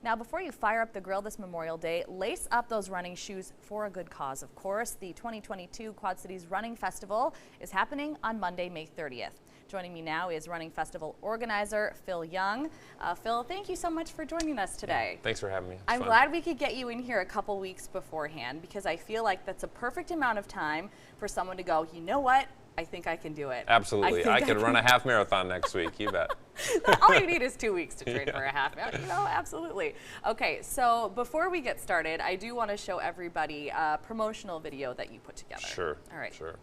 Now, before you fire up the grill this Memorial Day, lace up those running shoes for a good cause. Of course, the 2022 Quad Cities Running Festival is happening on Monday, May 30th. Joining me now is Running Festival organizer Phil Young. Phil, thank you so much for joining us today. Yeah, thanks for having me. I'm glad we could get you in here a couple weeks beforehand, because I feel like that's a perfect amount of time for someone to go, you know what? I think I can do it. Absolutely. I could run a half marathon next week, you bet. All you need is 2 weeks to train for a half marathon. You know, absolutely. Okay, so before we get started, I do want to show everybody a promotional video that you put together. Sure. All right. Sure.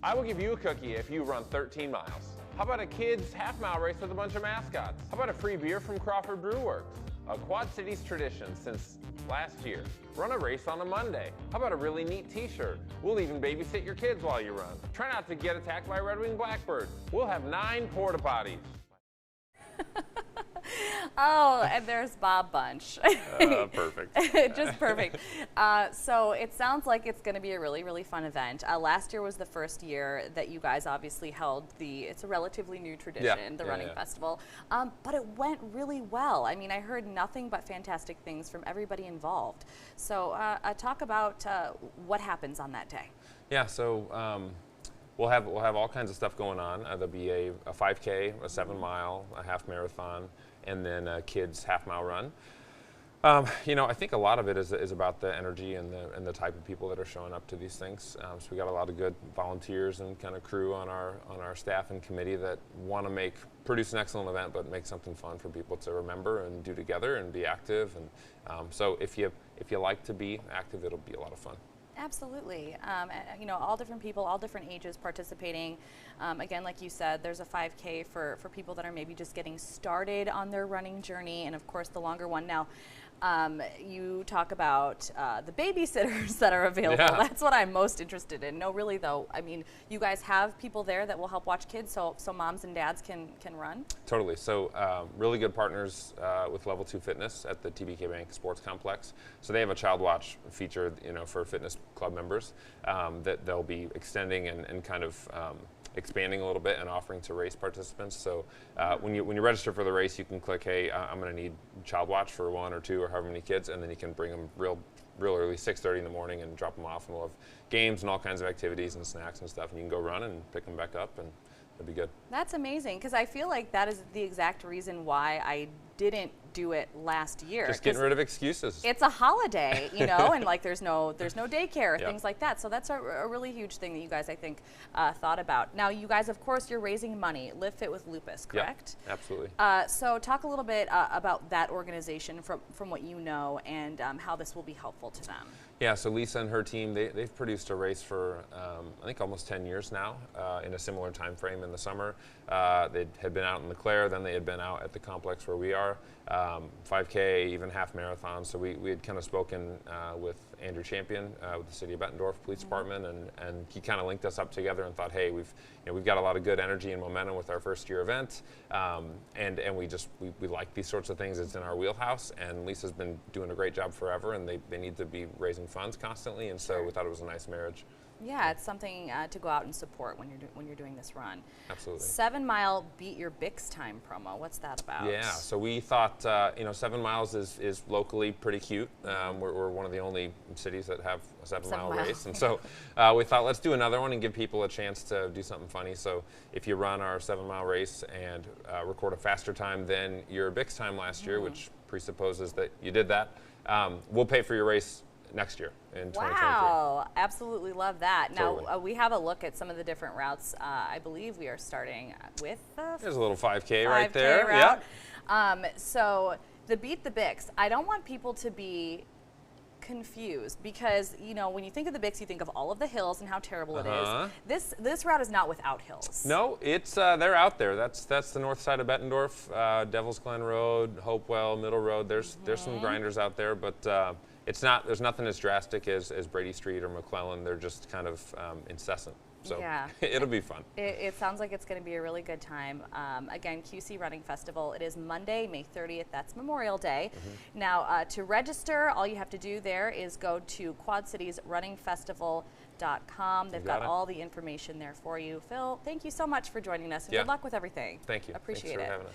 I will give you a cookie if you run 13 miles. How about a kids half-mile race with a bunch of mascots? How about a free beer from Crawford Brew Works? A Quad Cities tradition since last year. Run a race on a Monday. How about a really neat t-shirt? We'll even babysit your kids while you run. Try not to get attacked by a red-winged blackbird. We'll have 9 porta potties. Oh, and there's Bob Bunch. Perfect. Just perfect. So it sounds like it's going to be a really, really fun event. Last year was the first year that you guys obviously held it's a relatively new tradition, the running festival, but it went really well. I mean, I heard nothing but fantastic things from everybody involved. So talk about what happens on that day. Yeah, so we'll have all kinds of stuff going on. There'll be a 5K, a 7-mile, a half marathon, and then a kids half-mile run. You know, I think a lot of it is about the energy and the type of people that are showing up to these things. So we got a lot of good volunteers and kind of crew on our staff and committee that want to produce an excellent event, but make something fun for people to remember and do together and be active. And so if you like to be active, it'll be a lot of fun. Absolutely. You know, all different people, all different ages participating. Again, like you said, there's a 5K for people that are maybe just getting started on their running journey, and of course the longer one. Now, you talk about the babysitters that are available. Yeah. That's what I'm most interested in. No, really though, I mean, you guys have people there that will help watch kids, so moms and dads can run? Totally. So really good partners with Level 2 Fitness at the TBK Sports Complex. So they have a child watch feature, you know, for fitness club members that they'll be extending and kind of expanding a little bit and offering to race participants. So when you register for the race, you can click, hey, I'm going to need child watch for 1 or 2 or however many kids, and then you can bring them real early, 6:30 in the morning, and drop them off, and we'll have games and all kinds of activities and snacks and stuff, and you can go run and pick them back up, and it'll be good. That's amazing, because I feel like that is the exact reason why I didn't do it last year. Just getting rid of excuses. It's a holiday, you know, and like there's no daycare, things like that. So that's a really huge thing that you guys, I think, thought about. Now, you guys, of course, you're raising money. LIVEFIT with Lupus, correct? Yep, absolutely. So talk a little bit about that organization from what you know, and how this will be helpful to them. Yeah, so Lisa and her team, they've produced a race for, I think, almost 10 years now in a similar time frame in the summer. They had been out in LeClaire, then they had been out at the complex where we are. 5K, even half marathon. So we had kind of spoken with Andrew Champion with the City of Bettendorf Police Department, and he kind of linked us up together and thought, hey, we've got a lot of good energy and momentum with our first year event, and we like these sorts of things. It's in our wheelhouse, and Lisa's been doing a great job forever, and they need to be raising funds constantly, and so we thought it was a nice marriage. Yeah, it's something to go out and support when you're doing this run. Absolutely. 7-mile Beat Your Bix time promo. What's that about? Yeah, so we thought 7 miles is locally pretty cute. We're one of the only cities that have a 7-mile race, and so we thought let's do another one and give people a chance to do something funny. So if you run our 7-mile race and record a faster time than your Bix time last year, which presupposes that you did that, we'll pay for your race next year in 2023. Wow, absolutely love that. Totally. Now, we have a look at some of the different routes. I believe we are starting with there's a little 5K right there. Route. Yeah. So the Beat the Bix, I don't want people to be confused, because you know when you think of the Bix, you think of all of the hills and how terrible it is. This route is not without hills. No, it's they're out there. That's the north side of Bettendorf, Devil's Glen Road, Hopewell, Middle Road. There's some grinders out there, but it's not. There's nothing as drastic as Brady Street or McClellan. They're just kind of incessant. So yeah. It'll be fun. It sounds like it's going to be a really good time. Again, QC Running Festival. It is Monday, May 30th. That's Memorial Day. Now, to register, all you have to do there is go to quadcitiesrunningfestival.com. They've got all the information there for you. Phil, thank you so much for joining us, and good luck with everything. Thank you. Appreciate it. Thanks for having us.